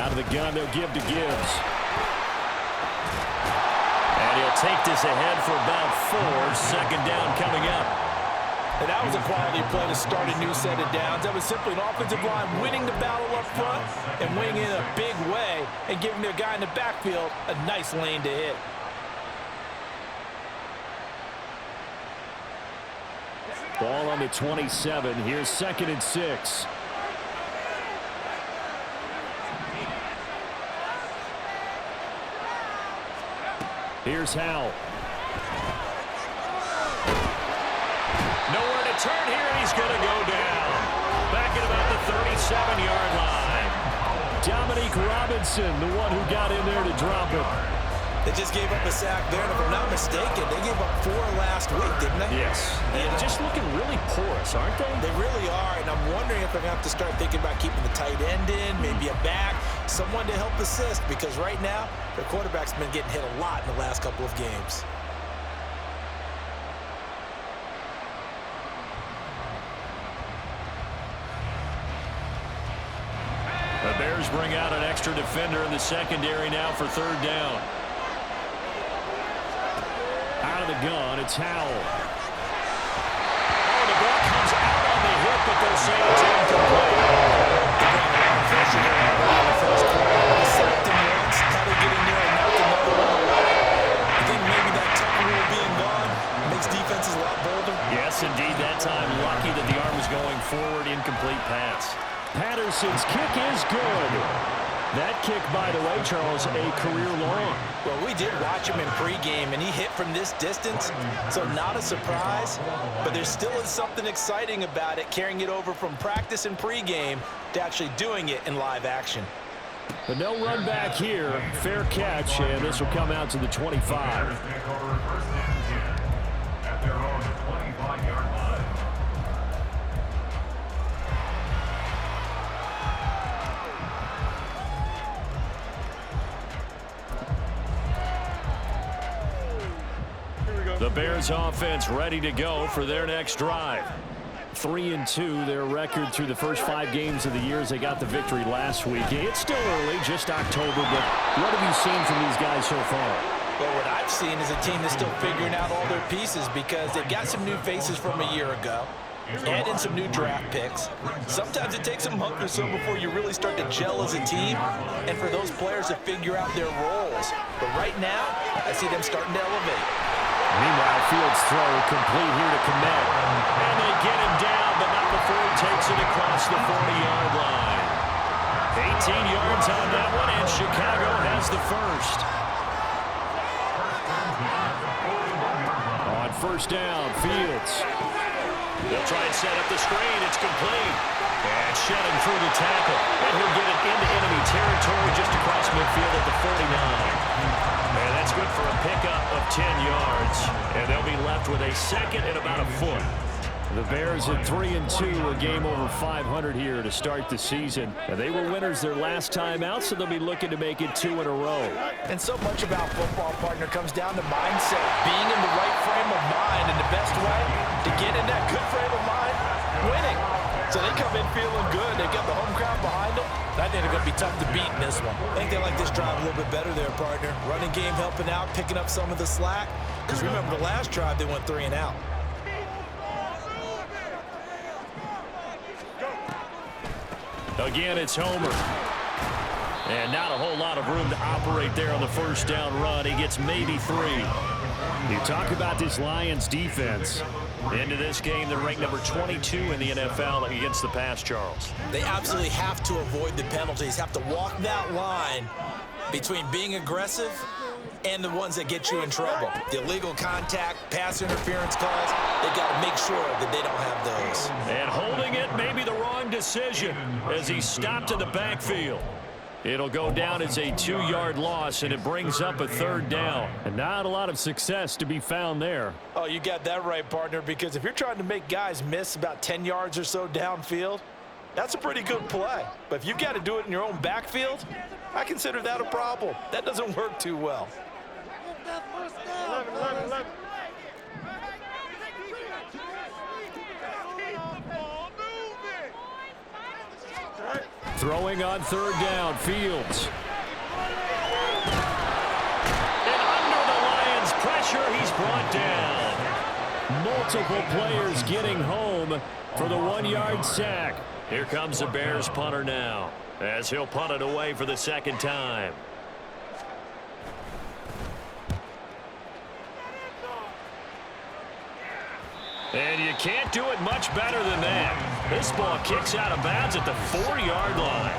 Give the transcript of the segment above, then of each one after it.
Out of the gun, they'll give to Gibbs. And he'll take this ahead for about 4. Second down coming up. And that was a quality play to start a new set of downs. That was simply an offensive line winning the battle up front and winning in a big way and giving their guy in the backfield a nice lane to hit. Ball on the 27. Here's 2nd and 6. Here's Howell. Nowhere to turn here, and he's going to go down. Back at about the 37-yard line. Dominique Robinson, the one who got in there to drop it. They just gave up a sack there, and if I'm not mistaken, they gave up 4 last week, didn't they? Yes. And just looking really porous, aren't they? They really are, and I'm wondering if they're going to have to start thinking about keeping the tight end in, maybe a back, someone to help assist, because right now, their quarterback's been getting hit a lot in the last couple of games. The Bears bring out an extra defender in the secondary now for 3rd down. Out of the gun, it's Howell. Oh, the ball comes out on the hit, but they'll say it's incomplete. Pressure there in the first quarter. They sacked him once, had to get in there and knock another one away. I think maybe that tucker rule being gone makes defenses a lot bolder. Yes, indeed. That time, lucky that the arm was going forward, incomplete pass. Patterson's kick is good. That kick, by the way, Charles, a career long. Well, we did watch him in pregame, and he hit from this distance, so not a surprise. But there still is something exciting about it, carrying it over from practice and pregame to actually doing it in live action. But no run back here. Fair catch, and this will come out to the 25. The Bears offense ready to go for their next drive. 3-2, their record through the first 5 games of the year as they got the victory last week. It's still early, just October, but what have you seen from these guys so far? Well, what I've seen is a team that's still figuring out all their pieces because they've got some new faces from a year ago. Add in some new draft picks. Sometimes it takes a month or so before you really start to gel as a team and for those players to figure out their roles. But right now, I see them starting to elevate. Meanwhile, Fields' throw complete here to Kmet. And they get him down, but not before he takes it across the 40-yard line. 18 yards on that one, and Chicago has the first. On first down, Fields. They'll try and set up the screen. It's complete. And shedding through the tackle. And he'll get it into enemy territory just across midfield at the 49. And that's good for a pickup of 10 yards. And they'll be left with a second and about a foot. The Bears at 3-2, a game over 500 here to start the season. And they were winners their last time out, so they'll be looking to make it 2 in a row. And so much about football, partner, comes down to mindset. Being in the right frame of mind, and the best way to get in that good frame of mind, winning. So they come in feeling good. They got the home crowd behind them. I think they're going to be tough to beat in this one. I think they like this drive a little bit better there, partner. Running game helping out, picking up some of the slack. Because remember, the last drive, they went 3 and out. Again, it's Homer. And not a whole lot of room to operate there on the first down run. He gets maybe 3. You talk about this Lions defense. Into this game, they're ranked number 22 in the NFL against the pass, Charles. They absolutely have to avoid the penalties, have to walk that line between being aggressive and the ones that get you in trouble. The illegal contact, pass interference calls, they got to make sure that they don't have those. And holding it may be the wrong decision as he stopped in the backfield. It'll go down as a 2-yard loss, and it brings up a 3rd down. And not a lot of success to be found there. Oh, you got that right, partner, because if you're trying to make guys miss about 10 yards or so downfield, that's a pretty good play. But if you've got to do it in your own backfield, I consider that a problem. That doesn't work too well. 11. All right. Throwing on third down, Fields. And under the Lions' pressure, he's brought down. Multiple players getting home for the 1-yard sack. Here comes the Bears punter now, as he'll punt it away for the second time. And you can't do it much better than that. This ball kicks out of bounds at the 4-yard line.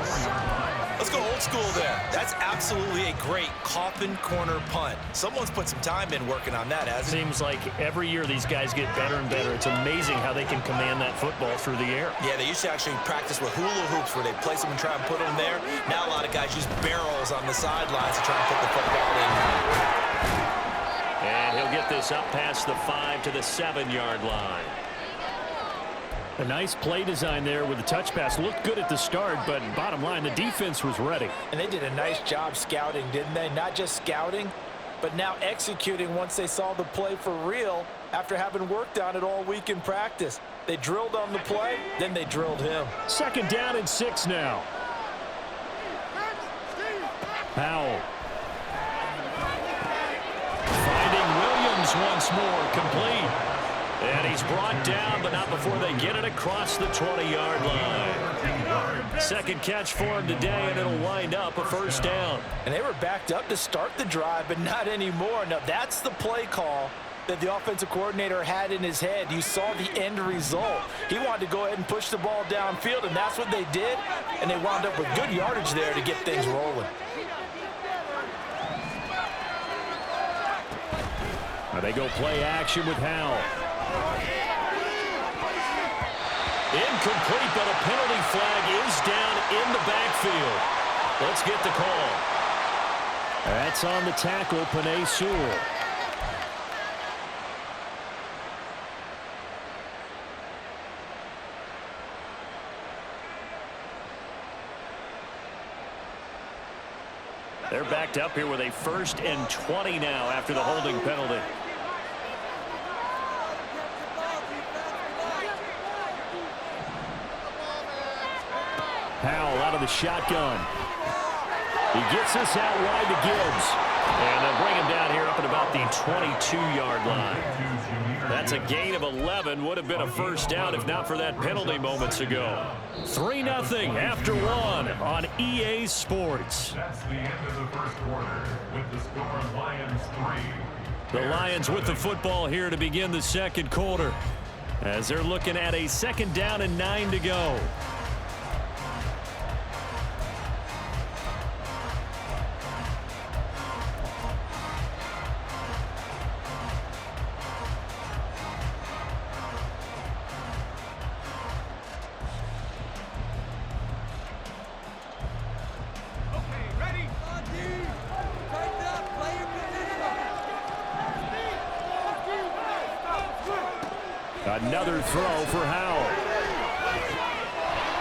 Let's go old school there. That's absolutely a great coffin corner punt. Someone's put some time in working on that, hasn't it? Seems like every year these guys get better and better. It's amazing how they can command that football through the air. Yeah, they used to actually practice with hula hoops where they place them and try and put them there. Now a lot of guys use barrels on the sidelines to try and put the football in. And he'll get this up past the 5 to the 7-yard line. A nice play design there with the touch pass. Looked good at the start, but bottom line, the defense was ready. And they did a nice job scouting, didn't they? Not just scouting, but now executing once they saw the play for real after having worked on it all week in practice. They drilled on the play, then they drilled him. 2nd down and 6 now. Powell. Finding Williams once more, complete. And he's brought down, but not before they get it across the 20-yard line. Second catch for him today, and it'll wind up a 1st down. And they were backed up to start the drive, but not anymore. Now, that's the play call that the offensive coordinator had in his head. You saw the end result. He wanted to go ahead and push the ball downfield, and that's what they did. And they wound up with good yardage there to get things rolling. Now they go play action with Howell. Incomplete, but a penalty flag is down in the backfield. Let's get the call. That's on the tackle, Penei Sewell. They're backed up here with a 1st and 20 now after the holding penalty. Powell out of the shotgun. He gets this out wide to Gibbs. And they'll bring him down here up at about the 22-yard line. That's a gain of 11. Would have been a 1st down if not for that penalty moments ago. 3-0 after 1 on EA Sports. That's the end of the 1st quarter with the score Lions 3. The Lions with the football here to begin the 2nd quarter, as they're looking at a 2nd down and 9 to go. Another throw for Howell.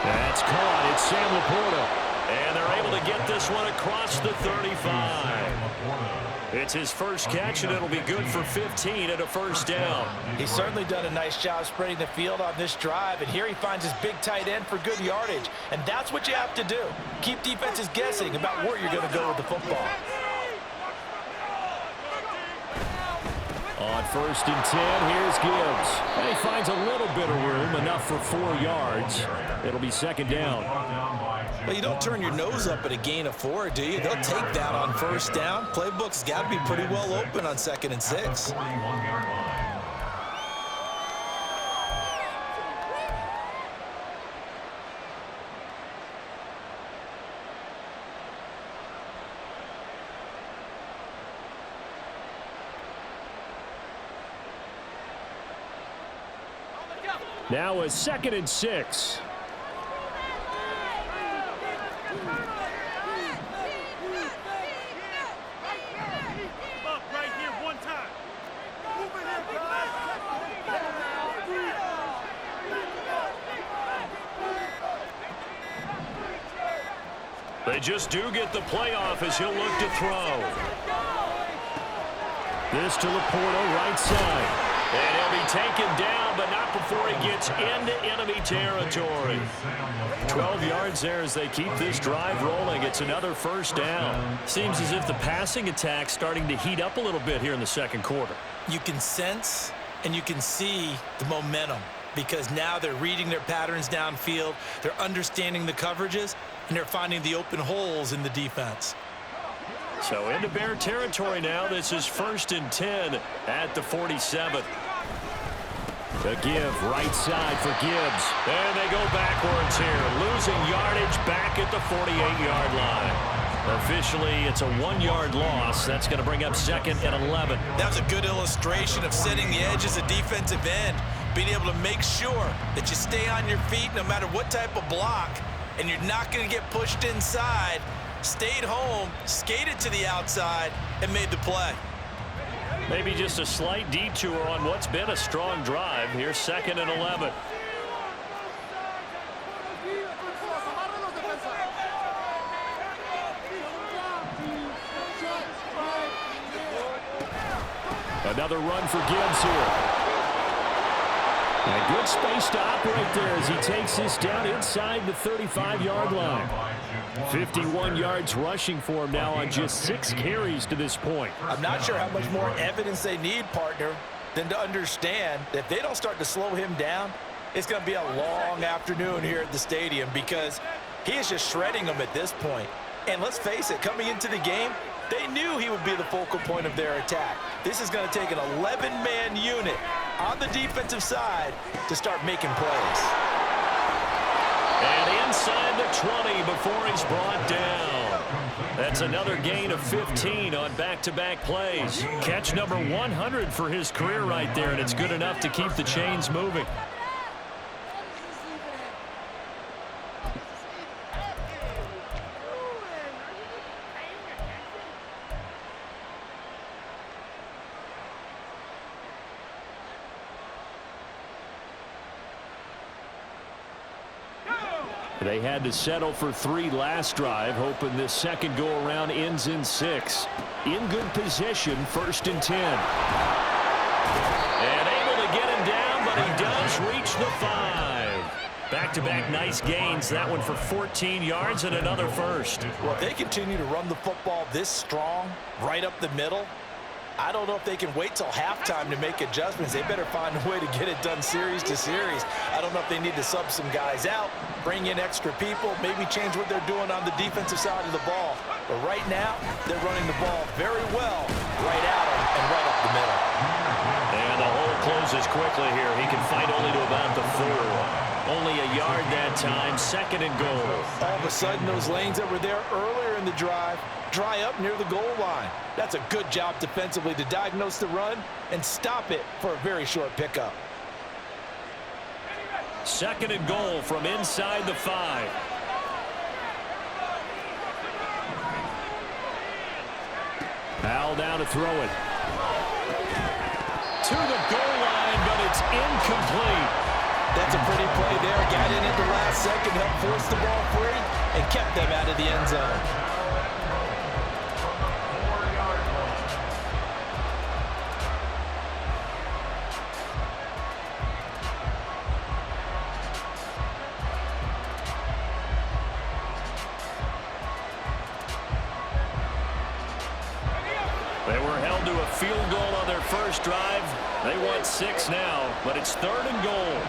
That's caught. It's Sam Laporta. And they're able to get this one across the 35. It's his 1st catch, and it'll be good for 15 and a 1st down. He's certainly done a nice job spreading the field on this drive, and here he finds his big tight end for good yardage. And that's what you have to do. Keep defenses guessing about where you're going to go with the football. On 1st and 10, here's Gibbs. And he finds a little bit of room, enough for 4 yards. It'll be 2nd down. Well, you don't turn your nose up at a gain of 4, do you? They'll take that on 1st down. Playbook's got to be pretty well open on 2nd and 6. Now a 2nd and 6. They just do get the playoff as he'll look to throw. This to Laporta, right side. And he'll be taken down, but not before he gets yards into enemy territory. 12 yards there as they keep this drive rolling. It's another first down. Seems as if the passing attack's starting to heat up a little bit here in the second quarter. You can sense and you can see the momentum because now they're reading their patterns downfield, they're understanding the coverages, and they're finding the open holes in the defense. So into Bear territory now. This is 1st and 10 at the 47. The give right side for Gibbs. And they go backwards here. Losing yardage back at the 48-yard line. Officially, it's a 1-yard loss. That's going to bring up 2nd and 11. That was a good illustration of setting the edge as a defensive end. Being able to make sure that you stay on your feet no matter what type of block. And you're not going to get pushed inside. Stayed home, skated to the outside, and made the play. Maybe just a slight detour on what's been a strong drive. Here's 2nd and 11. Another run for Gibbs here. And good space to operate there as he takes this down inside the 35-yard line. 51 yards rushing for him now on just 6 carries to this point. I'm not sure how much more evidence they need, partner, than to understand that if they don't start to slow him down, it's going to be a long afternoon here at the stadium because he is just shredding them at this point. And let's face it, coming into the game, they knew he would be the focal point of their attack. This is going to take an 11-man unit on the defensive side to start making plays. And inside the 20 before he's brought down. That's another gain of 15 on back-to-back plays. Catch number 100 for his career right there, and it's good enough to keep the chains moving. They had to settle for 3 last drive, hoping this second go-around ends in 6. In good position, 1st and 10. And able to get him down, but he does reach the 5. Back-to-back nice gains, that one for 14 yards and another first. Well, if they continue to run the football this strong, right up the middle, I don't know if they can wait till halftime to make adjustments. They better find a way to get it done series to series. I don't know if they need to sub some guys out, bring in extra people, maybe change what they're doing on the defensive side of the ball. But right now, they're running the ball very well right at them and right up the middle. And the hole closes quickly here. He can fight only to about the 4. Only a yard that time, 2nd and goal. All of a sudden, those lanes that were there earlier in the drive dry up near the goal line. That's a good job defensively to diagnose the run and stop it for a very short pickup. 2nd and goal from inside the 5. Powell down to throw it. To the goal line, but it's incomplete. That's a pretty play there. Got in at the last second, helped force the ball free, and kept them out of the end zone. They were held to a field goal on their first drive. They want 6 now, but it's 3rd and goal.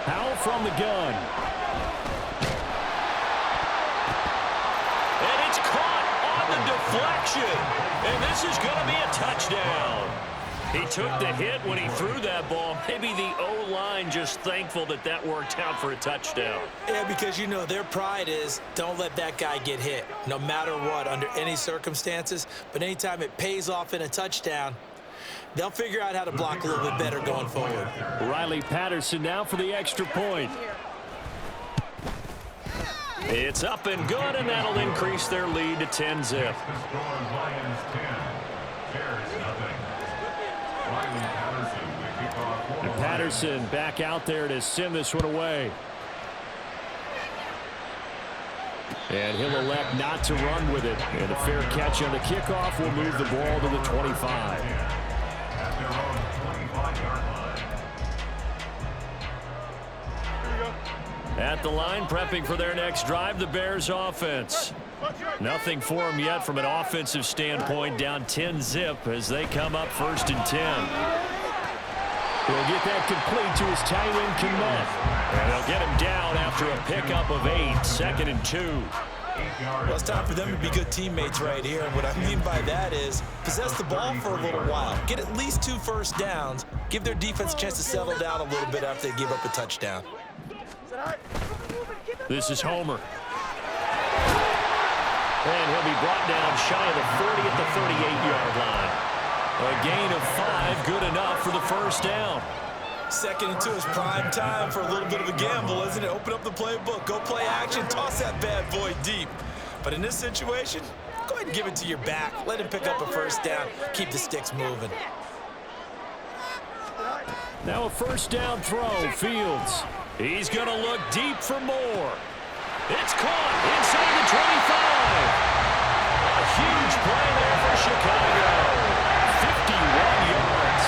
Powell from the gun. And it's caught on the deflection. And this is going to be a touchdown. He took the hit when he threw that ball. Maybe the O-line just thankful that that worked out for a touchdown. Yeah, because, you know, their pride is don't let that guy get hit, no matter what, under any circumstances. But anytime it pays off in a touchdown, they'll figure out how to block a little bit better going forward. Riley Patterson now for the extra point. It's up and good, and that'll increase their lead to 10-zip. And Patterson back out there to send this one away. And he'll elect not to run with it. And a fair catch on the kickoff will move the ball to the 25. At their own 25-yard line. At the line, prepping for their next drive, the Bears offense. Nothing for them yet from an offensive standpoint, down 10-zip as they come up 1st and 10. He'll get that complete to his tight end, Kmet. And they'll get him down after a pickup of 8, 2nd and 2. Well, it's time for them to be good teammates right here. And what I mean by that is possess the ball for a little while. Get at least 2 first downs. Give their defense a chance to settle down a little bit after they give up a touchdown. This is Homer. And he'll be brought down shy of the 40 at the 38-yard line. A gain of 5, good enough for the first down. 2nd and 2 is prime time for a little bit of a gamble, isn't it? Open up the playbook, go play action, toss that bad boy deep. But in this situation, go ahead and give it to your back. Let him pick up a first down. Keep the sticks moving. Now a first down throw, Fields. He's going to look deep for more. It's caught inside the 25. A huge play there for Chicago. 51 yards.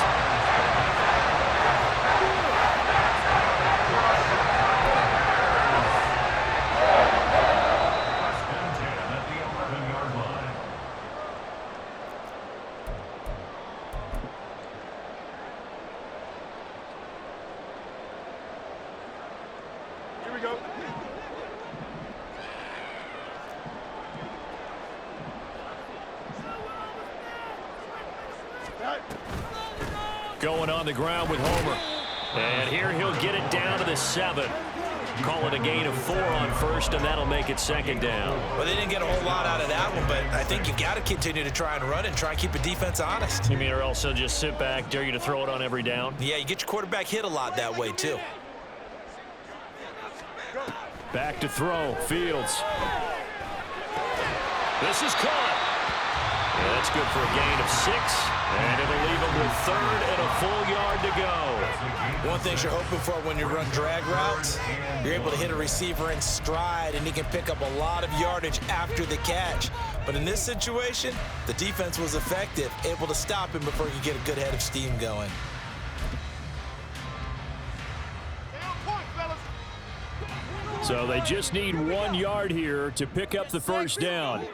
At the 11-yard line. Here we go. Going on the ground with Homer. And here he'll get it down to the 7. Call it a gain of 4 on first, and that'll make it 2nd down. Well, they didn't get a whole lot out of that one, but I think you got to continue to try and run and try and keep the defense honest. You mean or else he'll just sit back, dare you to throw it on every down? Yeah, you get your quarterback hit a lot that way, too. Back to throw, Fields. This is caught. Yeah, that's good for a gain of 6, and it'll leave him with 3rd and a full yard to go. One thing you're hoping for when you run drag routes, you're able to hit a receiver in stride, and he can pick up a lot of yardage after the catch. But in this situation, the defense was effective, able to stop him before he could get a good head of steam going. So they just need 1 yard here to pick up the first down.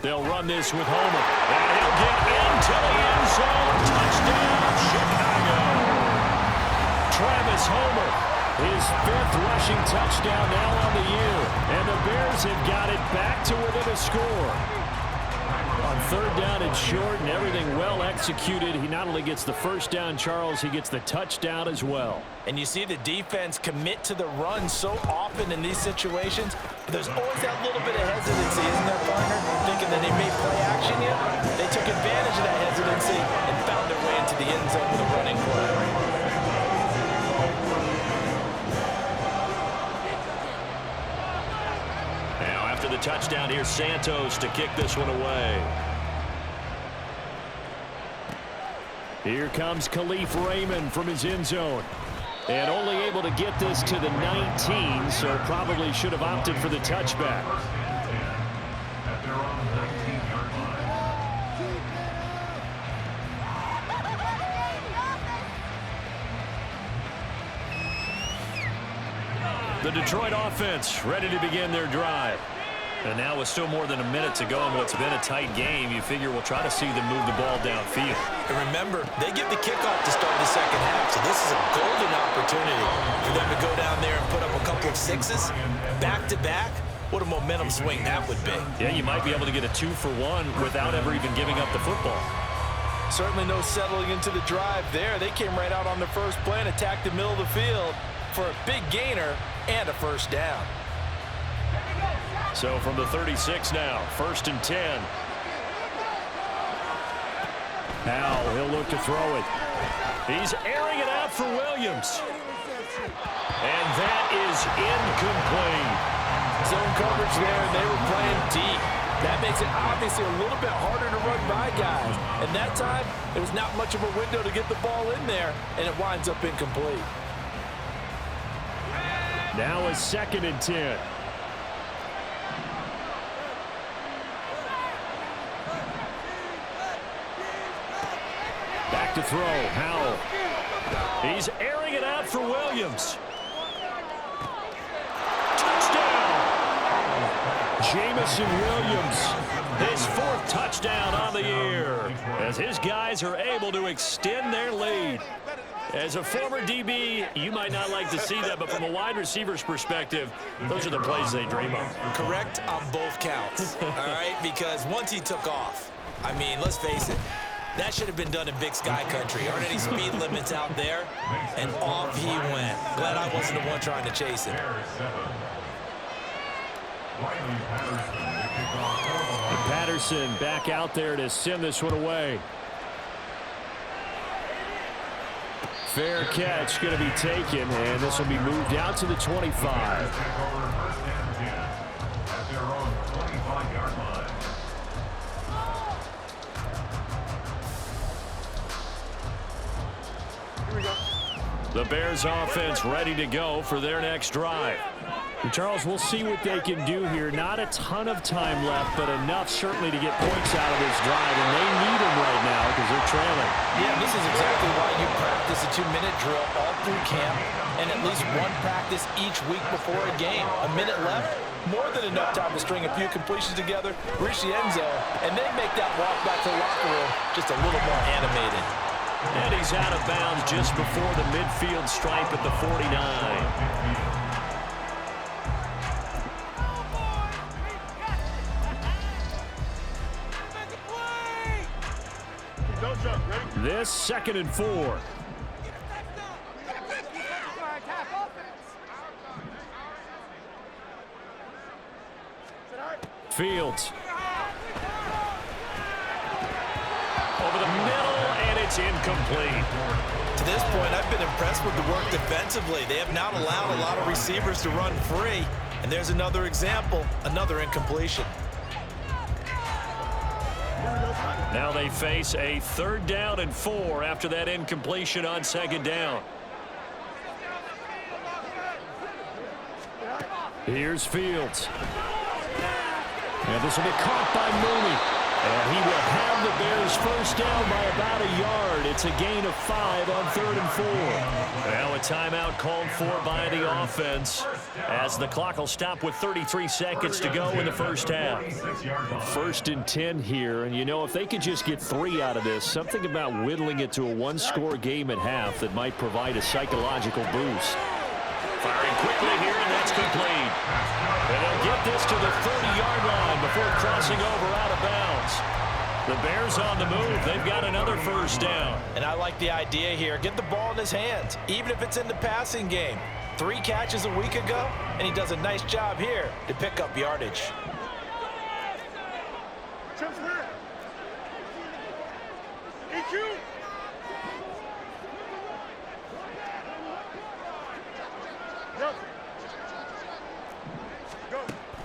They'll run this with Homer. And he'll get into the end zone. Touchdown, Chicago. Travis Homer, his 5th rushing touchdown now on the year. And the Bears have got it back to within a score. On 3rd down and short and everything well executed, he not only gets the first down, Charles, he gets the touchdown as well. And you see the defense commit to the run so often in these situations, but there's always that little bit of hesitancy, isn't there, partner? Thinking that they may play action yet. They took advantage of that hesitancy and found their way into the end zone with a running play. Now after the touchdown, here's Santos to kick this one away. Here comes Khalif Raymond from his end zone. And only able to get this to the 19, so probably should have opted for the touchback. At their own 19-yard line. The Detroit offense ready to begin their drive. And now with still more than a minute to go in what's been a tight game, you figure we'll try to see them move the ball downfield. And remember, they give the kickoff to start the second half, so this is a golden opportunity for them to go down there and put up a couple of 6s back-to-back. What a momentum swing that would be. Yeah, you might be able to get a 2-for-1 without ever even giving up the football. Certainly no settling into the drive there. They came right out on the first play and attacked the middle of the field for a big gainer and a first down. So from the 36 now, 1st and 10. Now he'll look to throw it. He's airing it out for Williams. And that is incomplete. Zone coverage there, and they were playing deep. That makes it obviously a little bit harder to run by guys. And that time, there's not much of a window to get the ball in there, and it winds up incomplete. Now a 2nd and 10. Back to throw, Howell. He's airing it out for Williams. Touchdown! Jamison Williams, his 4th touchdown on the year, as his guys are able to extend their lead. As a former DB, you might not like to see that, but from a wide receiver's perspective, those are the plays they dream of. Correct on both counts, all right? Because once he took off, I mean, let's face it, that should have been done in Big Sky Country. Aren't any speed limits out there? And off he went. Glad I wasn't the one trying to chase him. And Patterson back out there to send this one away. Fair catch going to be taken, and this will be moved out to the 25. The Bears offense ready to go for their next drive. And Charles, we'll see what they can do here. Not a ton of time left, but enough certainly to get points out of this drive, and they need them right now because they're trailing. Yeah, this is exactly why you practice a 2-minute drill all through camp and at least one practice each week before a game. A minute left, more than enough time to string a few completions together, reach the end zone, and then make that walk back to the locker room just a little more animated. And he's out of bounds just before the midfield stripe at the 49. This 2nd and 4. Fields. Over the middle, and it's incomplete. To this point, I've been impressed with the work defensively. They have not allowed a lot of receivers to run free. And there's another example, another incompletion. Now they face a 3rd down and 4 after that incompletion on 2nd down. Here's Fields. And this will be caught by Mooney. And he will have the Bears first down by about a yard. It's a gain of 5 on 3rd and 4. Now a timeout called for by the offense as the clock will stop with 33 seconds to go in the first half. 1st and 10 here, and you know, if they could just get 3 out of this, something about whittling it to a 1-score game at half that might provide a psychological boost. Firing quickly here, and that's complete. And they'll get this to the 30-yard line before crossing over out of bounds. The Bears on the move. They've got another first down. And I like the idea here. Get the ball in his hands, even if it's in the passing game. 3 catches a week ago, and he does a nice job here to pick up yardage.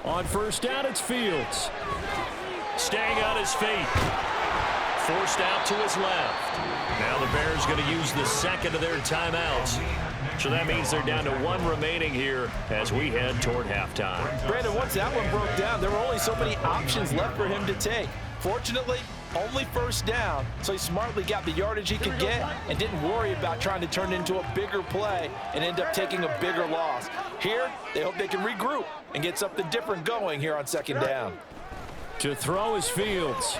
On first down, it's Fields. Staying on his feet. Forced out to his left. Now the Bears going to use the 2nd of their timeouts. So that means they're down to 1 remaining here as we head toward halftime. Brandon, once that one broke down, there were only so many options left for him to take. Fortunately, only first down, so he smartly got the yardage he could get and didn't worry about trying to turn it into a bigger play and end up taking a bigger loss. Here, they hope they can regroup and get something different going here on 2nd down. To throw is Fields.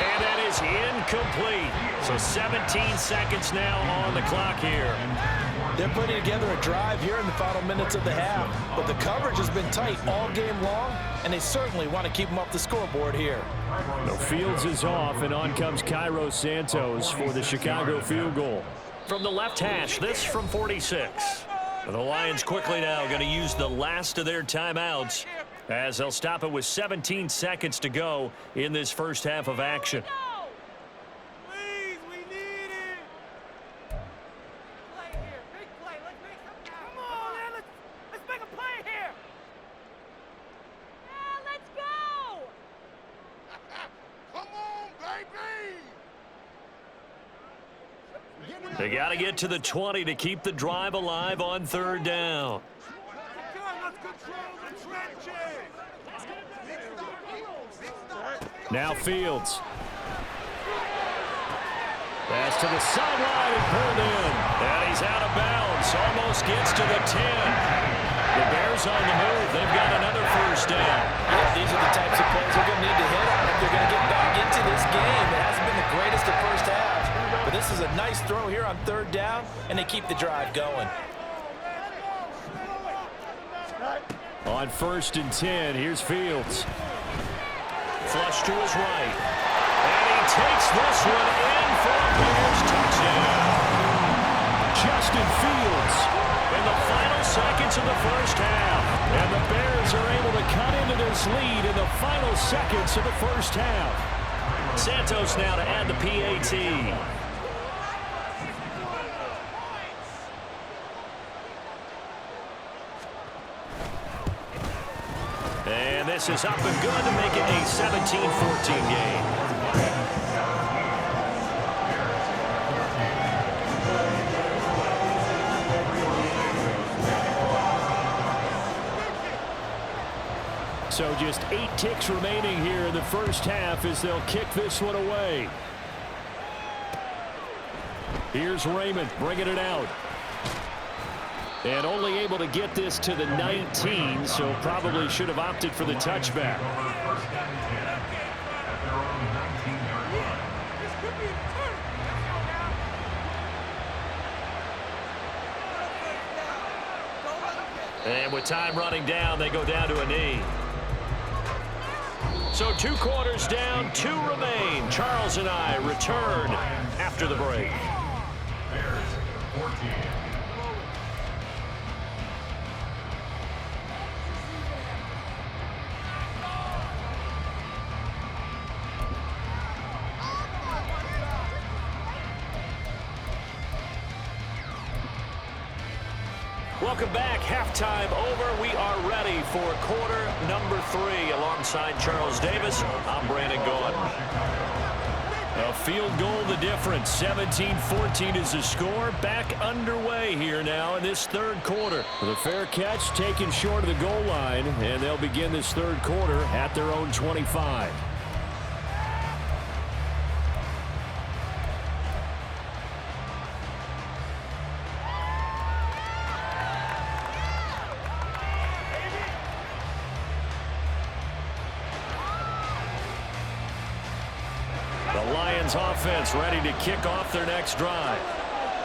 And that is incomplete. So 17 seconds now on the clock here. They're putting together a drive here in the final minutes of the half, but the coverage has been tight all game long, and they certainly want to keep them off the scoreboard here. No, Fields is off, and on comes Cairo Santos for the Chicago field goal. From the left hash, this from 46. The Lions quickly now going to use the last of their timeouts as they'll stop it with 17 seconds to go in this first half of action. Please, we need it. Play here, big play. Let's make something happen. Come on, man. Let's make a play here. Yeah, let's They got to get to the 20 to keep the drive alive on third down. Let's control the trenches. Now Fields. Pass to the sideline and pulled in. And he's out of bounds. Almost gets to the 10. The Bears on the move. They've got another first down. Yeah, these are the types of plays they're going to need to hit on if they're going to get back into this game. It hasn't been the greatest of first halves, but this is a nice throw here on third down, and they keep the drive going. On 1st and 10, here's Fields. Flush to his right. And he takes this one in for a Bears touchdown. Justin Fields in the final seconds of the first half. And the Bears are able to cut into this lead in the final seconds of the first half. Santos now to add the PAT. And this is up and good to make it a 17-14 game. So just 8 ticks remaining here in the first half as they'll kick this one away. Here's Raymond bringing it out. And only able to get this to the 19, so probably should have opted for the touchback. And with time running down, they go down to a knee. So 2 quarters down, 2 remain. Charles and I return after the break. Bears 14. Welcome back. Halftime over. We are ready for quarter number 3. Alongside Charles Davis, I'm Brandon Gordon. A field goal the difference. 17-14 is the score. Back underway here now in this third quarter. The fair catch taken short of the goal line, and they'll begin this third quarter at their own 25. Offense ready to kick off their next drive.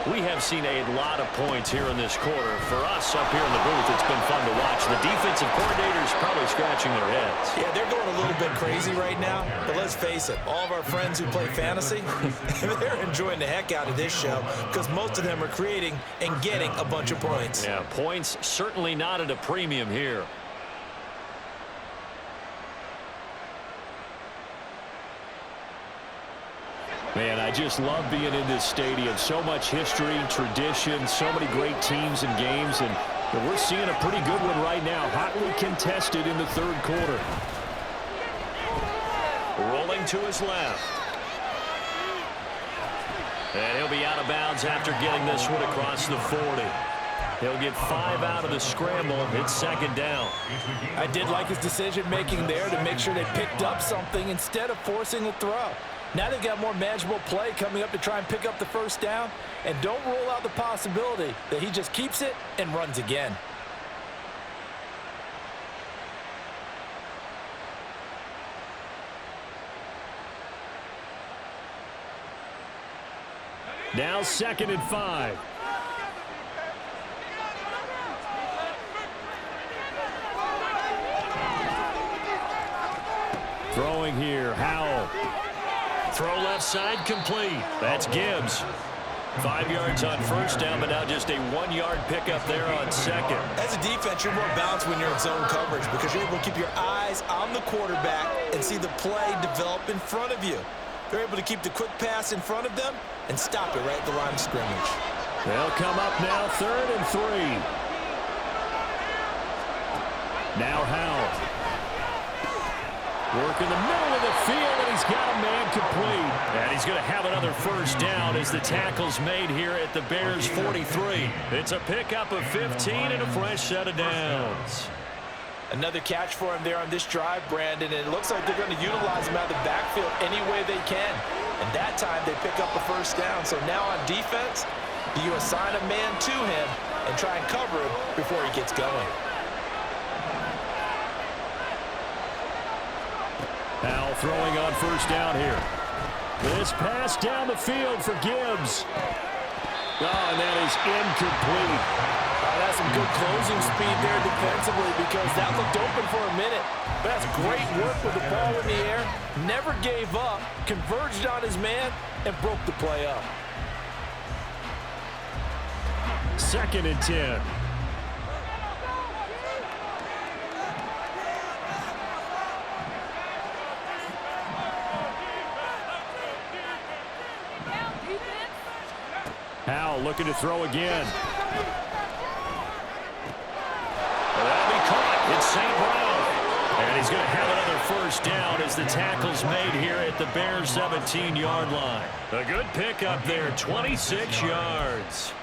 We have seen a lot of points here in this quarter. For us up here in the booth, it's been fun to watch. The defensive coordinators probably scratching their heads. Yeah, they're going a little bit crazy right now, but let's face it, all of our friends who play fantasy, they're enjoying the heck out of this show because most of them are creating and getting a bunch of points. Yeah, points certainly not at a premium here. Man, I just love being in this stadium. So much history, tradition, so many great teams and games, and we're seeing a pretty good one right now. Hotly contested in the third quarter. Rolling to his left. And he'll be out of bounds after getting this one across the 40. He'll get 5 out of the scramble. It's second down. I did like his decision-making there to make sure they picked up something instead of forcing a throw. Now they've got more manageable play coming up to try and pick up the first down. And don't rule out the possibility that he just keeps it and runs again. Now 2nd and 5. Throwing here, Howell. Throw left side complete. That's Gibbs. 5 yards on first down, but now just a 1-yard pickup there on second. As a defense, you're more balanced when you're in zone coverage because you're able to keep your eyes on the quarterback and see the play develop in front of you. They're able to keep the quick pass in front of them and stop it right at the line of scrimmage. They'll come up now 3rd and 3. Now Howell. Working the middle of the field, and he's got a man complete. And he's going to have another first down as the tackle's made here at the Bears' 43. It's a pickup of 15 and a fresh set of downs. Another catch for him there on this drive, Brandon, and it looks like they're going to utilize him out of the backfield any way they can. And that time they pick up a first down. So now on defense, do you assign a man to him and try and cover him before he gets going? Now throwing on first down here. This pass down the field for Gibbs. Oh, and that is incomplete. That's some good closing speed there defensively because that looked open for a minute. But that's great work with the ball in the air. Never gave up, converged on his man, and broke the play up. 2nd and 10. Howell looking to throw again. That'll be caught. It's St. Brown. And he's going to have another first down as the tackle's made here at the Bears' 17-yard line. A good pickup there, 26 yards.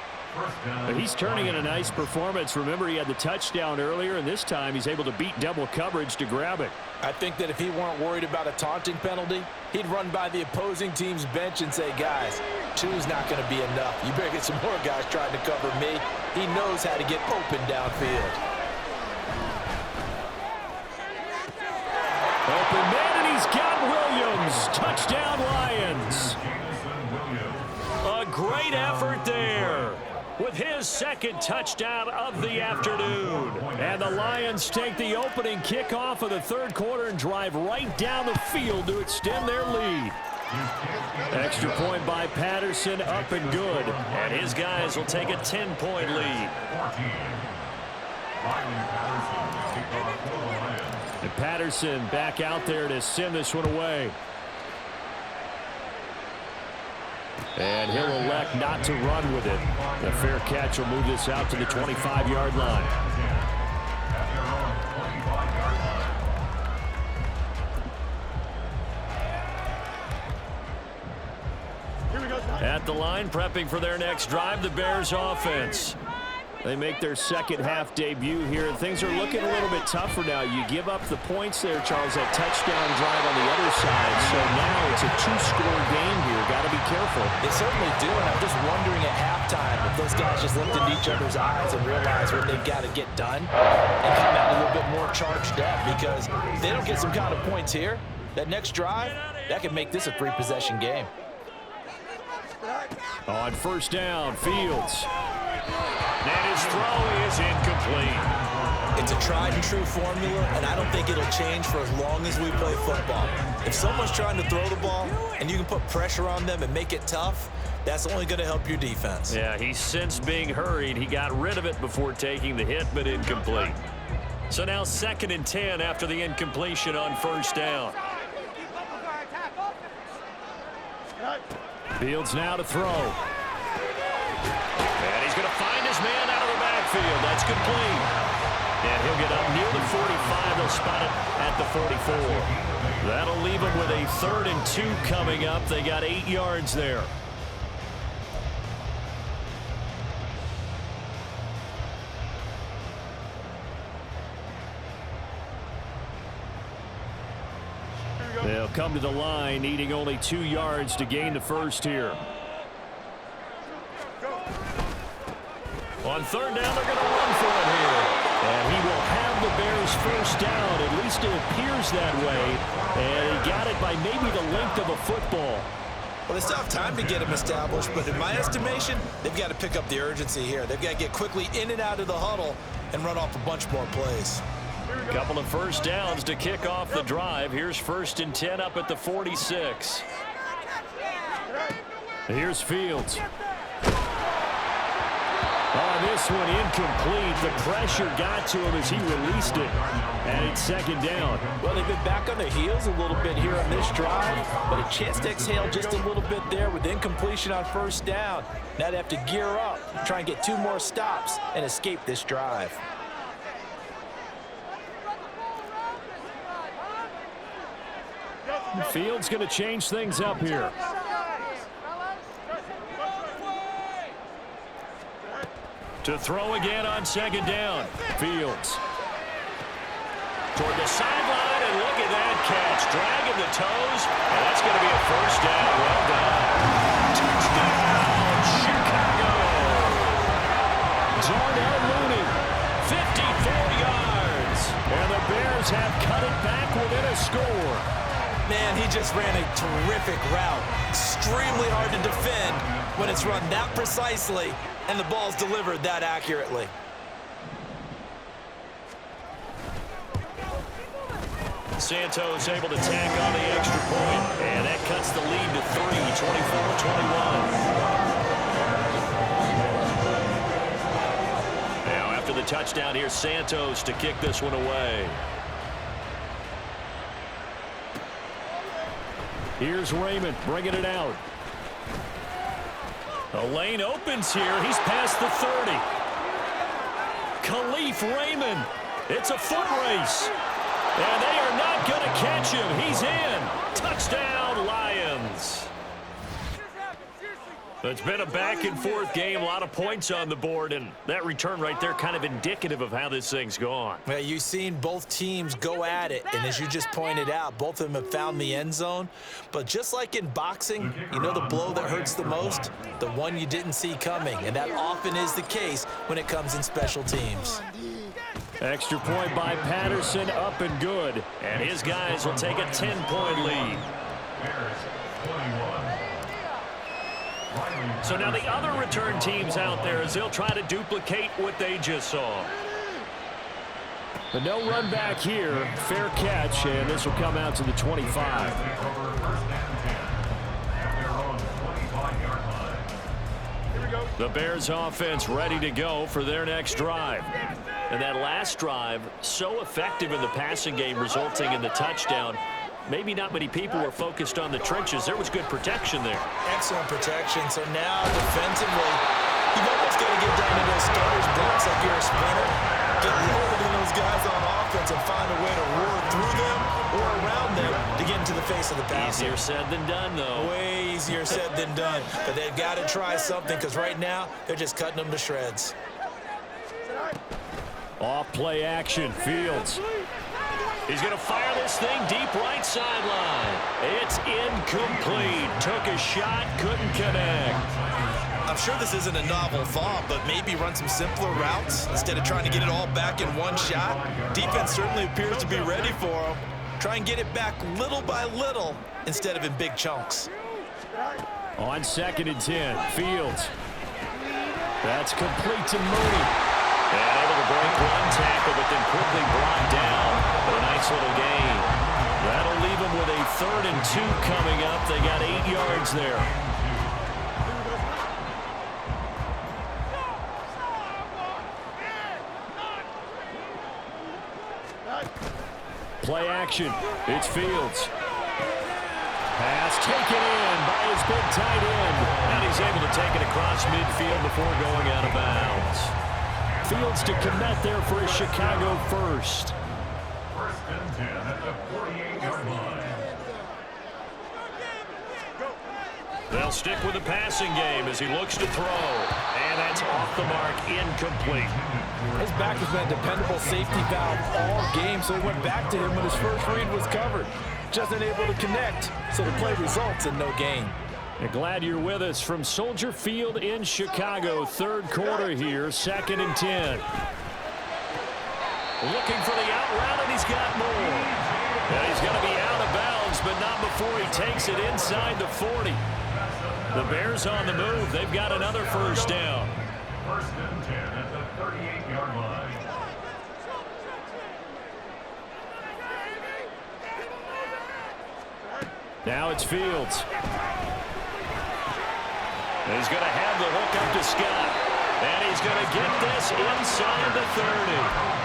He's turning in a nice performance. Remember, he had the touchdown earlier, and this time he's able to beat double coverage to grab it. I think that if he weren't worried about a taunting penalty, he'd run by the opposing team's bench and say, guys, 2's not going to be enough. You better get some more guys trying to cover me. He knows how to get open downfield. Open man, and he's got Williams. Touchdown, Lions. A great effort there with his 2nd touchdown of the afternoon. And the Lions take the opening kickoff of the 3rd quarter and drive right down the field to extend their lead. Extra point by Patterson, up and good. And his guys will take a 10-point lead. And Patterson back out there to send this one away. And he'll elect not to run with it. The fair catch will move this out to the 25-yard line. At the line, prepping for their next drive, the Bears offense. They make their second-half debut here, and things are looking a little bit tougher now. You give up the points there, Charles, that touchdown drive on the other side. So now it's a 2-score game here. Got to be careful. They certainly do, and I'm just wondering at halftime if those guys just looked into each other's eyes and realized what they've got to get done and come out a little bit more charged up, because if they don't get some kind of points here, that next drive, that could make this a 3-possession game. On first down, Fields. And his throw is incomplete. It's a tried-and-true formula, and I don't think it'll change for as long as we play football. If someone's trying to throw the ball and you can put pressure on them and make it tough, that's only going to help your defense. Yeah, he sensed being hurried. He got rid of it before taking the hit, but incomplete. So now 2nd and 10 after the incompletion on first down. Fields now to throw. And he's going to find his man out of the backfield. That's complete. And he'll get up near the 45. They'll spot it at the 44. That'll leave him with a 3rd and 2 coming up. They got 8 yards there. They'll come to the line, needing only 2 yards to gain the first here. On 3rd down, they're going to run for it here. And he will have the Bears first down. At least it appears that way. And he got it by maybe the length of a football. Well, they still have time to get him established, but in my estimation, they've got to pick up the urgency here. They've got to get quickly in and out of the huddle and run off a bunch more plays. A couple of first downs to kick off the drive. Here's 1st and 10 up at the 46. Here's Fields. Oh, this one incomplete. The pressure got to him as he released it. And it's 2nd down. Well, they've been back on their heels a little bit here on this drive, but a chance to exhale just a little bit there with incompletion on first down. Now they have to gear up, try and get 2 more stops and escape this drive. Fields going to change things up here. To throw again on second down. Fields. Toward the sideline, and look at that catch. Dragging the toes, and that's going to be a first down. Well done. Touchdown, Chicago. Darnell Mooney, 54 yards. And the Bears have cut it back within a score. Man, he just ran a terrific route. Extremely hard to defend when it's run that precisely and the ball's delivered that accurately. Santos able to tack on the extra point, and that cuts the lead to 3, 24-21. Now after the touchdown, here's Santos to kick this one away. Here's Raymond bringing it out. The lane opens here. He's past the 30. Khalif Raymond. It's a foot race. And they are not going to catch him. He's in. Touchdown, Lions. It's been a back-and-forth game. A lot of points on the board, and that return right there kind of indicative of how this thing's gone. Well, you've seen both teams go at it, and as you just pointed out, both of them have found the end zone. But just like in boxing, you know the blow that hurts the most? The one you didn't see coming, and that often is the case when it comes in special teams. Extra point by Patterson, up and good. And his guys will take a 10-point lead. So now the other return teams out there as they'll try to duplicate what they just saw. But no run back here. Fair catch, and this will come out to the 25. The Bears offense ready to go for their next drive. And that last drive, so effective in the passing game, resulting in the touchdown. Maybe not many people were focused on the trenches. There was good protection there. Excellent protection. So now defensively, you've almost got to get down to those starters' blocks like you're a sprinter. Get lower than those guys on offense and find a way to roar through them or around them to get into the face of the passer. Easier said than done, though. Way easier said than done. But they've got to try something because right now they're just cutting them to shreds. Off play action, Fields. He's going to fire this thing deep right sideline. It's incomplete. Took a shot, couldn't connect. I'm sure this isn't a novel thought, but maybe run some simpler routes instead of trying to get it all back in one shot. Defense certainly appears to be ready for him. Try and get it back little by little instead of in big chunks. On 2nd and 10, Fields. That's complete to Mooney. And able to break one tackle, but then quickly brought down. But a nice little gain. That'll leave them with a 3rd and 2 coming up. They got 8 yards there. Play action. It's Fields. Pass taken in by his big tight end. And he's able to take it across midfield before going out of bounds. Fields to commit there for a Chicago first. 1st and 10 at the 48-yard line. They'll stick with the passing game as he looks to throw. And that's off the mark, incomplete. His back has been a dependable safety valve all game, so he went back to him when his first read was covered. Just unable to connect, so the play results in no gain. And glad you're with us from Soldier Field in Chicago. 3rd quarter here, 2nd and 10. Looking for the out route, and he's got more. And he's going to be out of bounds, but not before he takes it inside the 40. The Bears on the move. They've got another first down. 1st and 10 at the 38-yard line. Now it's Fields. And he's going to have the hook up to Scott. And he's going to get this inside the 30.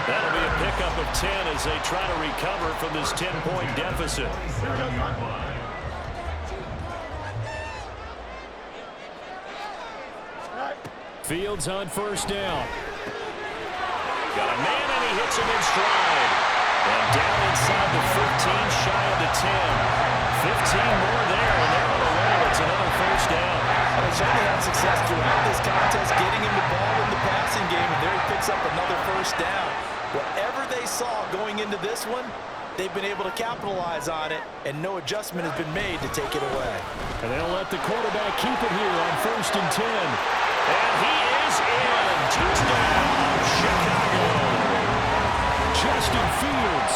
That'll be a pickup of 10 as they try to recover from this 10-point deficit. Fields on 1st down. Got a man, and he hits him in stride. And down inside the 15, shy of the 10. 15 more there, and they're on the roll. It's another first down. They've certainly had success throughout this contest, getting him the ball in the passing game, and there he picks up another first down. Whatever they saw going into this one, they've been able to capitalize on it, and no adjustment has been made to take it away. And they'll let the quarterback keep it here on 1st and 10. And he is in. Touchdown, Chicago. Justin Fields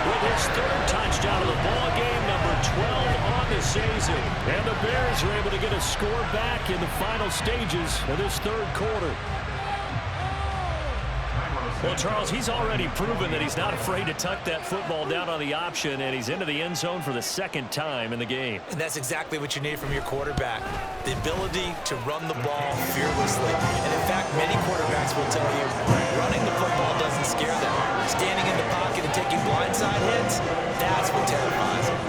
with his 3rd touchdown of the ball game, number 12 on the season. And the Bears are able to get a score back in the final stages of this 3rd quarter. Well, Charles, he's already proven that he's not afraid to tuck that football down on the option, and he's into the end zone for the 2nd time in the game. And that's exactly what you need from your quarterback, the ability to run the ball fearlessly. And in fact, many quarterbacks will tell you running the football doesn't scare them. Standing in the pocket and taking blindside hits, that's what terrifies them.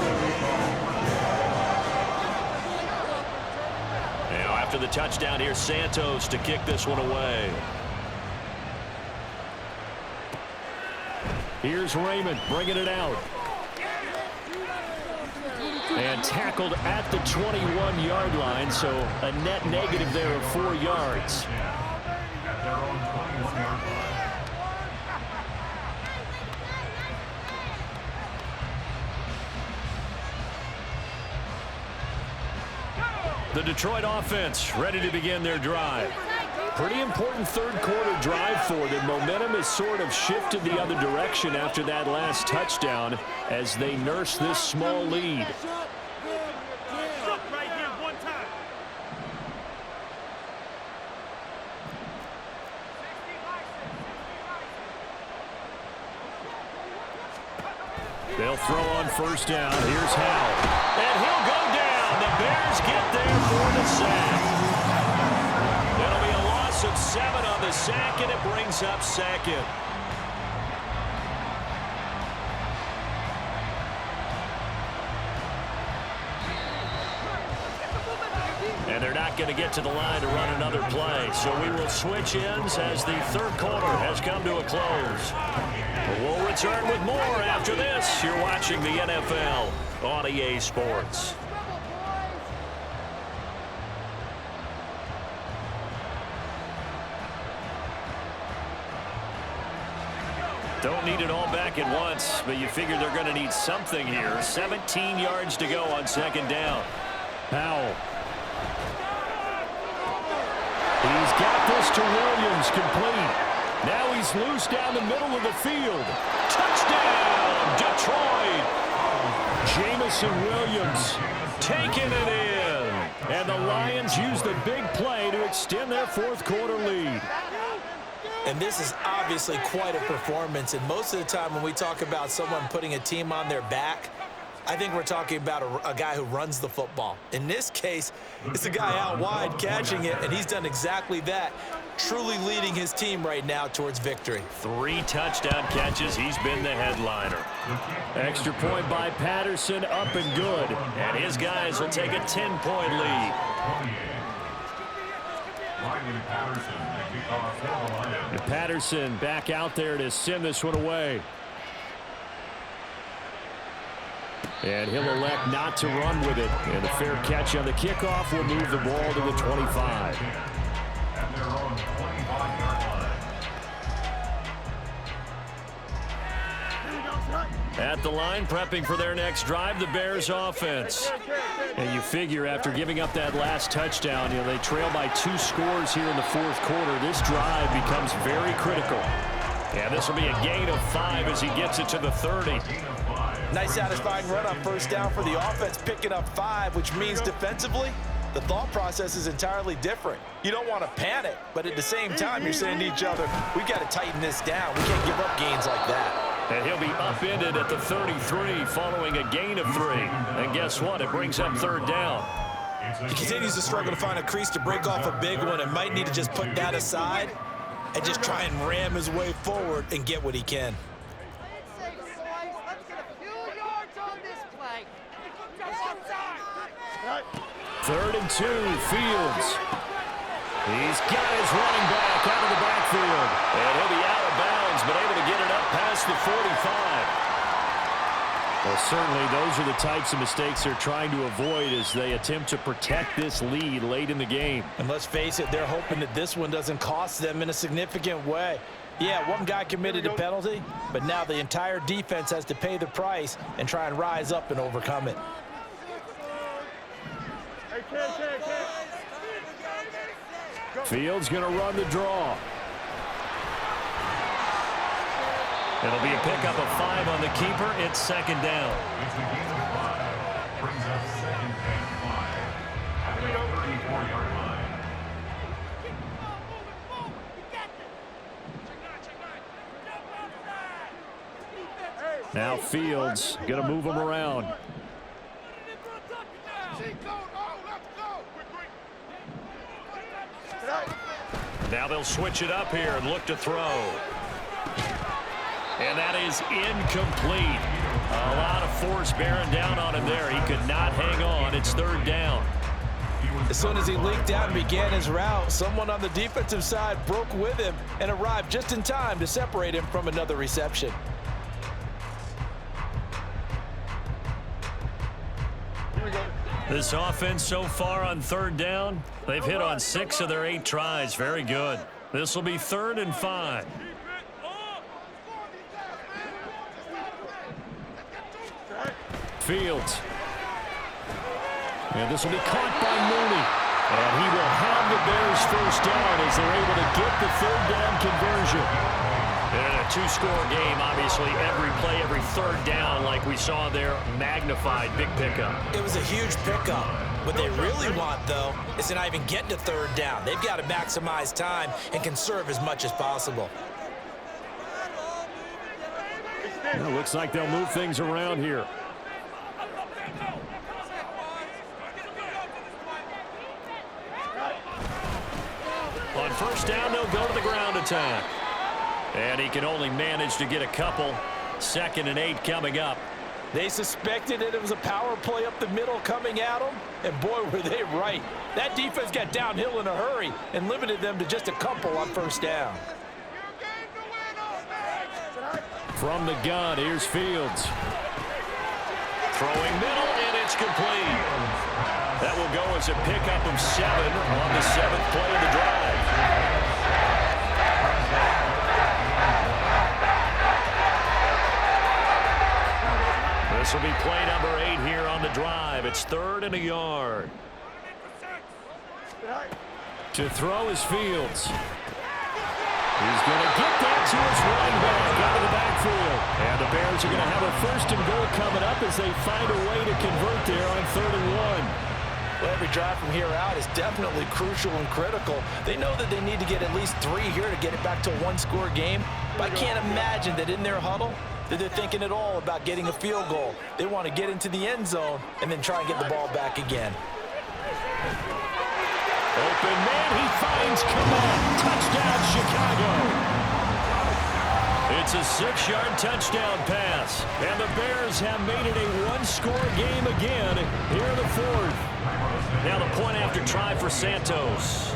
Now, after the touchdown, here's Santos to kick this one away. Here's Raymond bringing it out. And tackled at the 21-yard line, so a net negative there of 4 yards. The Detroit offense ready to begin their drive. Pretty important 3rd quarter drive for them. Momentum has sort of shifted the other direction after that last touchdown as they nurse this small lead. Right here, one time. They'll throw on 1st down. Here's Howell. And he'll go down. The Bears get there for the sack. It'll be a loss of 7 on the sack, and it brings up 2nd. And they're not going to get to the line to run another play. So we will switch ends as the 3rd quarter has come to a close. We'll return with more after this. You're watching the NFL on EA Sports. Don't need it all back at once, but you figure they're going to need something here. 17 yards to go on 2nd down. Powell. He's got this to Williams, complete. Now he's loose down the middle of the field. Touchdown, Detroit. Jamison Williams taking it in. And the Lions use the big play to extend their 4th quarter lead. And this is obviously quite a performance. And most of the time when we talk about someone putting a team on their back, I think we're talking about a guy who runs the football. In this case, it's a guy out wide catching it, and he's done exactly that, truly leading his team right now towards victory. 3 touchdown catches. He's been the headliner. Extra point by Patterson, up and good. And his guys will take a 10-point lead. And Patterson back out there to send this one away. And he'll elect not to run with it. And the fair catch on the kickoff will move the ball to the 25. At the line, prepping for their next drive, the Bears offense. And you figure after giving up that last touchdown, they trail by 2 scores here in the 4th quarter. This drive becomes very critical. And this will be a gain of 5 as he gets it to the 30. Nice satisfying run on 1st down for the offense, picking up 5, which means defensively, the thought process is entirely different. You don't want to panic, but at the same time, you're saying to each other, we've got to tighten this down. We can't give up gains like that. And he'll be upended at the 33 following a gain of 3. And guess what? It brings up 3rd down. He continues to struggle to find a crease to break off a big one and might need to just put that aside and just try and ram his way forward and get what he can. 3rd and 2, Fields. He's got his running back out of the backfield. And he'll be out of bounds Lions been able to get it up past the 45. Well, certainly those are the types of mistakes they're trying to avoid as they attempt to protect this lead late in the game. And let's face it, they're hoping that this one doesn't cost them in a significant way. Yeah, one guy committed a penalty, but now the entire defense has to pay the price and try and rise up and overcome it. Fields going to run the draw. It'll be a pickup of 5 on the keeper. It's second down. It's a gain of 5. Brings up 2nd and 5. At the 34-yard line. Now Fields going to move him around. Now they'll switch it up here and look to throw. And that is incomplete. A lot of force bearing down on him there. He could not hang on. It's third down. As soon as he leaked out and began his route, someone on the defensive side broke with him and arrived just in time to separate him from another reception. This offense so far on third down, they've hit on 6 of their 8 tries. Very good. This will be 3rd and 5. Fields. And this will be caught by Mooney. And he will have the Bears first down as they're able to get the 3rd down conversion. In a 2-score game, obviously every play, every 3rd down, like we saw there, magnified. Big pickup. It was a huge pickup. What they really want, though, is to not even get to 3rd down. They've got to maximize time and conserve as much as possible. Well, looks like they'll move things around here. On first down, they'll go to the ground attack. And he can only manage to get a couple. 2nd and 8 coming up. They suspected it was a power play up the middle coming at them, and boy, were they right. That defense got downhill in a hurry and limited them to just a couple on first down. From the gun, here's Fields. Throwing middle, and it's complete. That will go as a pickup of 7 on the 7th play of the drive. This will be play number 8 here on the drive. It's 3rd and a yard. To throw is Fields. He's going to get that to his running back out of the backfield. And the Bears are going to have a 1st and goal coming up as they find a way to convert there on 3rd and 1. Well, every drive from here out is definitely crucial and critical. They know that they need to get at least 3 here to get it back to a 1-score game. But I can't imagine that in their huddle that they're thinking at all about getting a field goal. They want to get into the end zone and then try and get the ball back again. Open man, he finds Kamal. Touchdown, Chicago. It's a 6-yard touchdown pass. And the Bears have made it a 1-score game again here in the 4th. Now the point after try for Santos.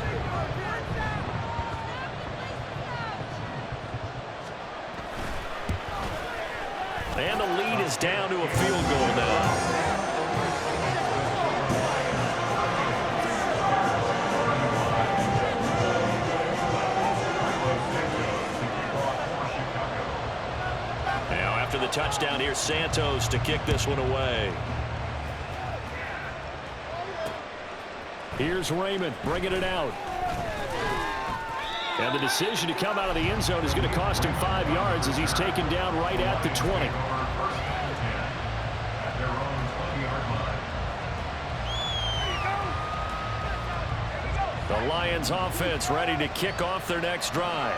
And the lead is down to a field goal now. After the touchdown, here's Santos to kick this one away. Here's Raymond bringing it out. And the decision to come out of the end zone is going to cost him 5 yards as he's taken down right at the 20. The Lions offense ready to kick off their next drive.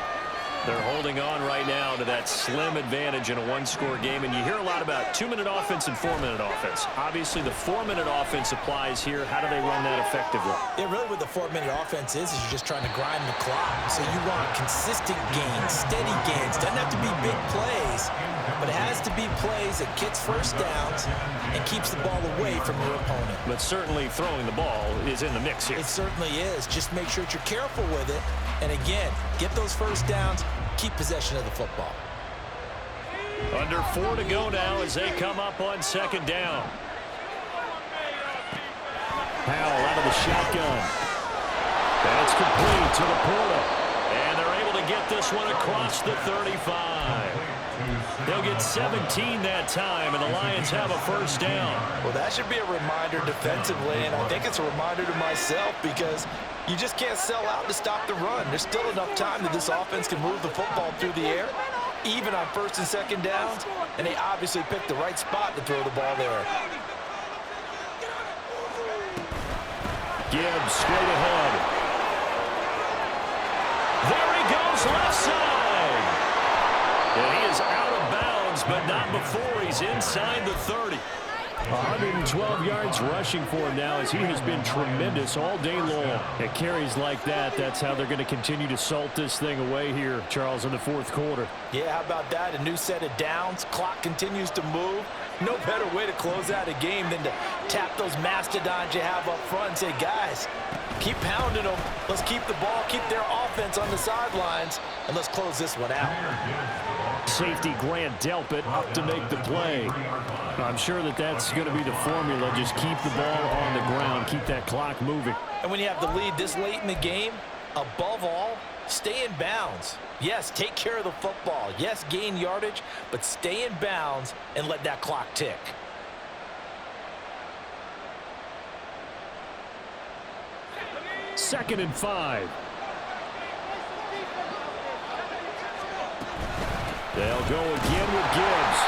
They're holding on right now to that slim advantage in a 1-score game. And you hear a lot about 2-minute offense and 4-minute offense. Obviously, the 4-minute offense applies here. How do they run that effectively? Yeah, really what the 4-minute offense is you're just trying to grind the clock. So you want consistent gains, steady gains. Doesn't have to be big plays, but it has to be plays that gets first downs and keeps the ball away from your opponent. But certainly throwing the ball is in the mix here. It certainly is. Just make sure that you're careful with it. And again, get those first downs, keep possession of the football. Under 4 to go now as they come up on second down. Howell out of the shotgun. That's complete to Laporta. And they're able to get this one across the 35. They'll get 17 that time, and the Lions have a first down. Well, that should be a reminder defensively, and I think it's a reminder to myself because you just can't sell out to stop the run. There's still enough time that this offense can move the football through the air, even on first and second downs, and they obviously picked the right spot to throw the ball there. Gibbs straight ahead. There he goes, left side. And he is out of bounds, but not before he's inside the 30. 112 yards rushing for him now as he has been tremendous all day long. At carries like that, that's how they're going to continue to salt this thing away here, Charles, in the fourth quarter. Yeah, how about that? A new set of downs. Clock continues to move. No better way to close out a game than to tap those mastodons you have up front and say, guys, keep pounding them. Let's keep the ball, keep their offense on the sidelines, and let's close this one out. Safety Grant Delpit up to make the play. I'm sure that that's going to be the formula. Just keep the ball on the ground, keep that clock moving. And when you have the lead this late in the game, above all, stay in bounds. Yes, take care of the football. Yes, gain yardage, but stay in bounds and let that clock tick. Second and 5. They'll go again with Gibbs.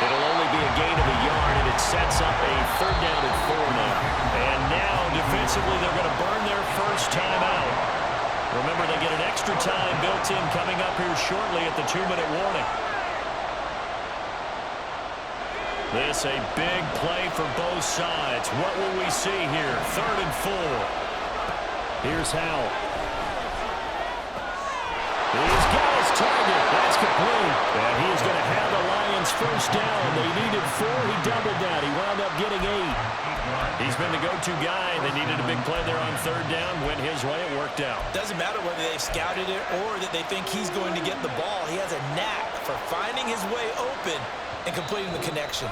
It'll only be a gain of a yard, and it sets up a third down and 4 now. And now, defensively, they're going to burn their first time out. Remember, they get an extra time built in coming up here shortly at the 2-minute warning. This a big play for both sides. What will we see here? Third and 4. Here's Howell. He's got his target. That's complete. And he is going to have the Lions first down. They needed 4. He doubled that. He wound up getting 8. He's been the go-to guy. They needed a big play there on third down. Went his way. It worked out. Doesn't matter whether they've scouted it or that they think he's going to get the ball. He has a knack for finding his way open and completing the connection.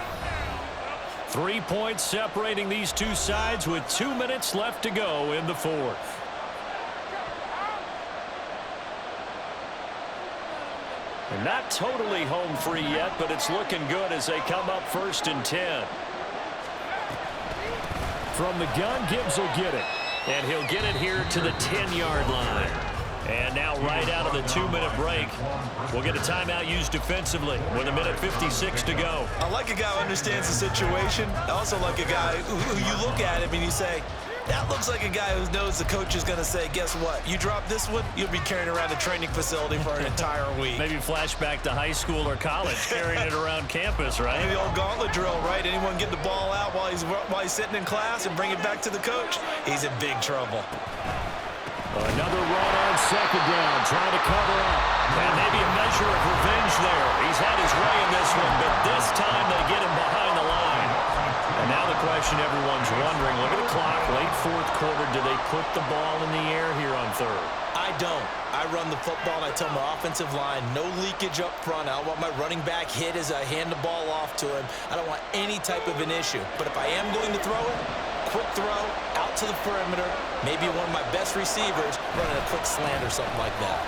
3 points separating these two sides with 2 minutes left to go in the fourth. And not totally home free yet, but it's looking good as they come up first and 10. From the gun, Gibbs will get it. And he'll get it here to the 10-yard line. And now right out of the 2-minute break, we'll get a timeout used defensively with 1:56 to go. I like a guy who understands the situation. I also like a guy who you look at him and you say, that looks like a guy who knows the coach is going to say, guess what? You drop this one, you'll be carrying around a training facility for an entire week. Maybe flashback to high school or college, carrying it around campus, right? The old gauntlet drill, right? Anyone get the ball out while he's sitting in class and bring it back to the coach? He's in big trouble. Another run on second down, trying to cover up. And maybe a measure of revenge there. He's had his way in this one, but this time they get him behind the line. And now the question everyone's wondering, look at the clock, late fourth quarter, do they put the ball in the air here on third? I don't. I run the football and I tell my offensive line, no leakage up front. I don't want my running back hit as I hand the ball off to him. I don't want any type of an issue. But if I am going to throw it, quick throw, out to the perimeter, maybe one of my best receivers running a quick slant or something like that.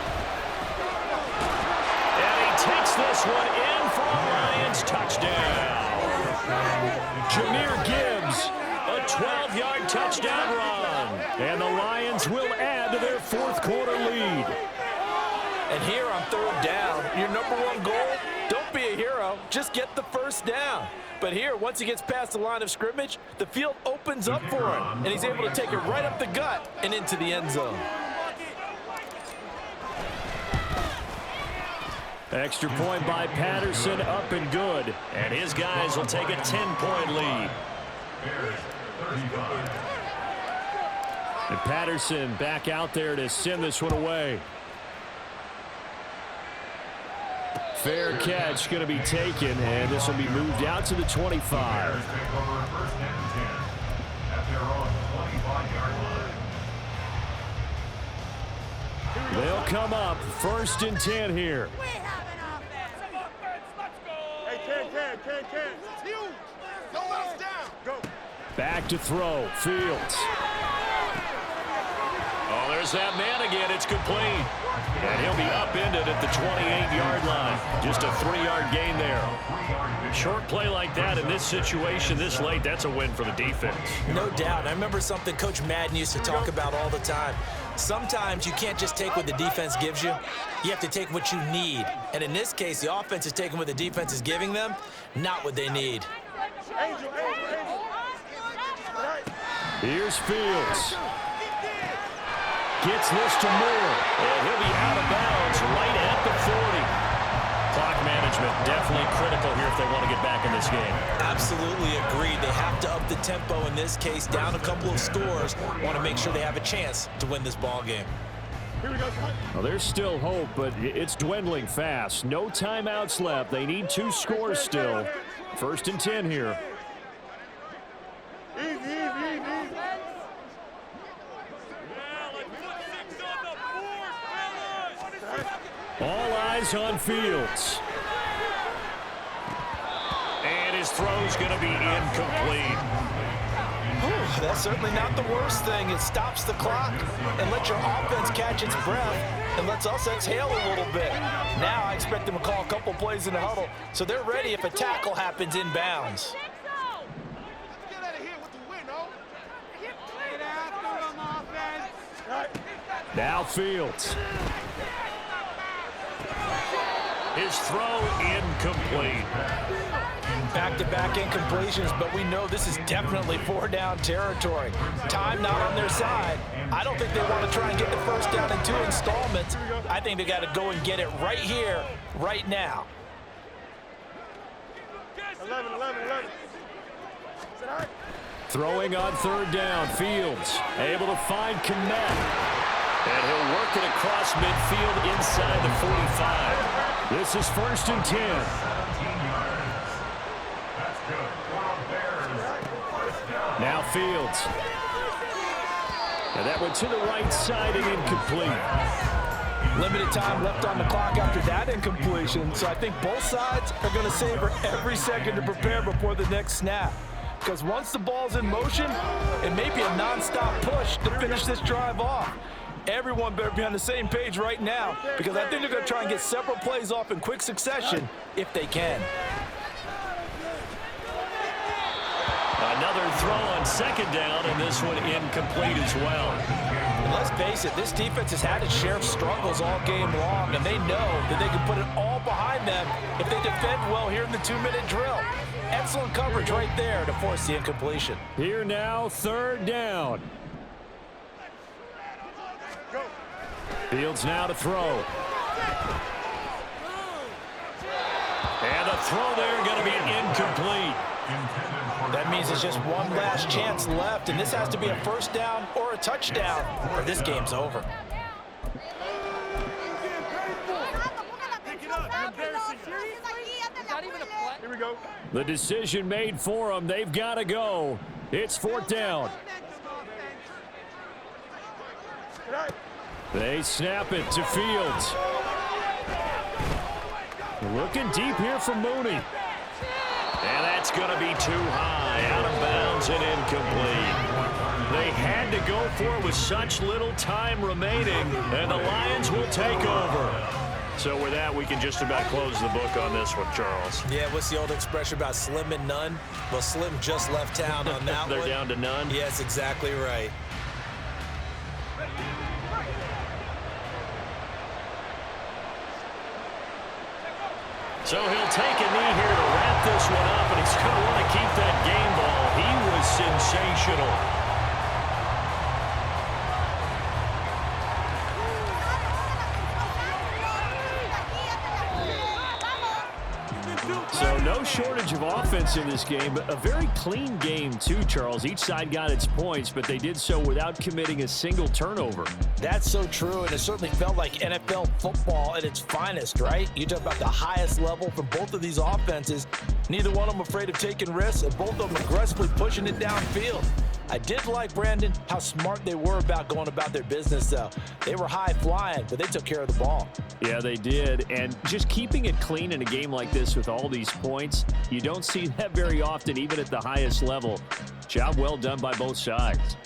And he takes this one in for a Lions touchdown. Jahmyr Gibbs, a 12-yard touchdown run. And the Lions will add to their fourth quarter lead. And here on third down, your number one goal, don't be a hero, just get the first down. But here, once he gets past the line of scrimmage, the field opens up for him, and he's able to take it right up the gut and into the end zone. Extra point by Patterson, up and good. And his guys will take a 10-point lead. And Patterson back out there to send this one away. Fair catch going to be taken, and this will be moved out to the 25. Here we They'll come up 1st and 10 here. Hey, Ken. It's huge. Don't let us down. Go. Back to throw. Fields. Oh, there's that man again. It's complete. And he'll be upended at the 28-yard line. Just a 3-yard gain there. Short play like that in this situation this late, that's a win for the defense. No doubt. I remember something Coach Madden used to talk about all the time. Sometimes you can't just take what the defense gives you. You have to take what you need. And in this case, the offense is taking what the defense is giving them, not what they need. Angel. Here's Fields. Gets this to Moore. And he'll be out of bounds right at the 40. Clock management definitely critical here if they want to get back in this game. Absolutely agreed. They have to up the tempo in this case, down a couple of scores. Want to make sure they have a chance to win this ball game. Here we go. Well, there's still hope, but it's dwindling fast. No timeouts left. They need 2 scores still. 1st and 10 here. Easy. All eyes on Fields. And his throw's going to be incomplete. That's certainly not the worst thing. It stops the clock and lets your offense catch its breath and lets us exhale a little bit. Now I expect them to call a couple plays in the huddle so they're ready if a tackle happens in bounds. Get out of here with the win, oh. Get after him, offense. Right. Now Fields. His throw incomplete. Back-to-back incompletions, but we know this is definitely 4-down territory. Time not on their side. I don't think they want to try and get the first down in 2 installments. I think they got to go and get it right here, right now. 11. Throwing on 3rd down. Fields able to find Kmet. And he'll work it across midfield inside the 45. This is 1st and 10. Now Fields. And that went to the right side and incomplete. Limited time left on the clock after that incompletion, so I think both sides are going to savor every second to prepare before the next snap. Because once the ball's in motion, it may be a non-stop push to finish this drive off. Everyone better be on the same page right now because I think they're going to try and get several plays off in quick succession if they can. Another throw on 2nd down, and this one incomplete as well. And let's face it, this defense has had its share of struggles all game long, and they know that they can put it all behind them if they defend well here in the 2-minute drill. Excellent coverage right there to force the incompletion. Here now, 3rd down. Fields now to throw. And the throw there going to be incomplete. That means it's just one last chance left, and this has to be a 1st down or a touchdown, or this game's over. Here we go. The decision made for them. They've got to go. It's 4th down. They snap it to Fields. Looking deep here for Mooney. And that's going to be too high, out of bounds and incomplete. They had to go for it with such little time remaining, and the Lions will take over. So with that, we can just about close the book on this one, Charles. Yeah, what's the old expression about slim and none? Well, Slim just left town on that They're one. down to none? Yes, exactly right. So he'll take a knee here to wrap this one up, and he's going to want to keep that game ball. He was sensational. So no shortage of offense in this game, but a very clean game too, Charles. Each side got its points, but they did so without committing a single turnover. That's so true, and it certainly felt like NFL football at its finest, right? You talk about the highest level from both of these offenses. Neither one of them afraid of taking risks, and both of them aggressively pushing it downfield. I did like, Brandon, how smart they were about going about their business, though. They were high flying, but they took care of the ball. Yeah, they did. And just keeping it clean in a game like this with all these points, you don't see that very often, even at the highest level. Job well done by both sides.